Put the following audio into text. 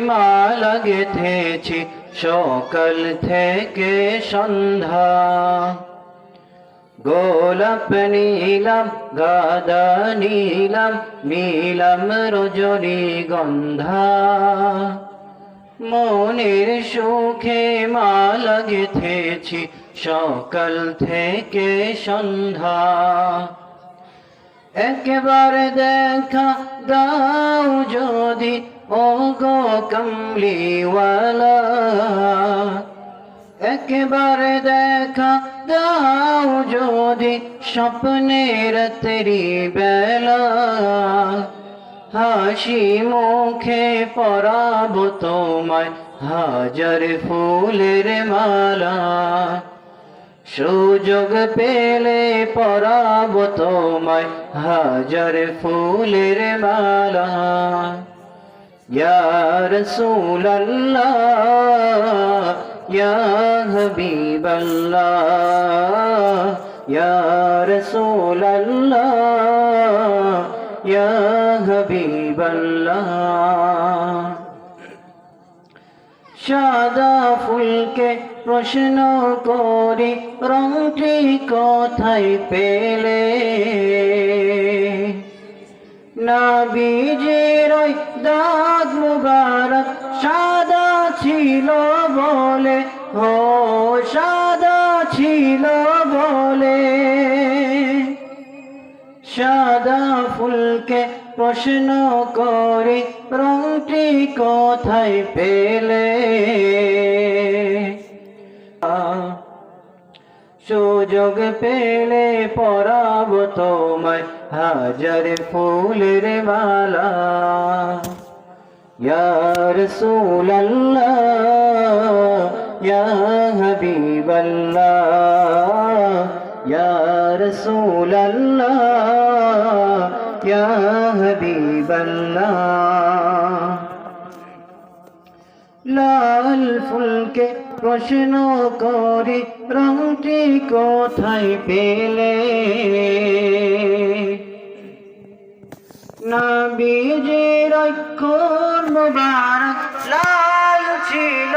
মালা গেঁথেছি সকাল থেকে সন্ধ্যা। গোলাপ নীলাম, গাঁদা নীলাম, নীলাম রজনীগন্ধা। মনের সুখে মালা গেঁথেছি সকাল থেকে সন্ধ্যা। একবার দেখা দাও যদি ওগো কমলিওয়ালা, একবার দেখা দাও যদি স্বপ্নের তেরি বেলা। হাসি মুখে পরাবো তোমায় হাজার ফুলের মালা। সুযোগ পেলে পরাবো তোমায় হাজার ফুলের মালা। ইয়া রাসূলুল্লাহ, ইয়া হাবিবাল্লাহ, ইয়া রাসূলুল্লাহ, ইয়া হাবিবাল্লাহ। সাদা ফুলকে প্রশ্ন করি রংটি কোথায় পেলে? নবীজির ওই দাগ মুবারক সাদা ছিল বলে, ও সাদা ছিল বলে। সাদা ফুলকে প্রশ্ন করি রংটি কোথায় পেলে? সুযোগ পেলে পরাবো তোমায় হাজার ফুলের মালা। ইয়া রাসূলুল্লাহ, ইয়া হাবিবাল্লাহ, ইয়া রাসূলুল্লাহ, ইয়া হাবিবাল্লাহ। লাল ফুলকে প্রশ্ন করি রংটি কোথায় পেলে? নবীজির অক্ষর মুবারক লাল ছিল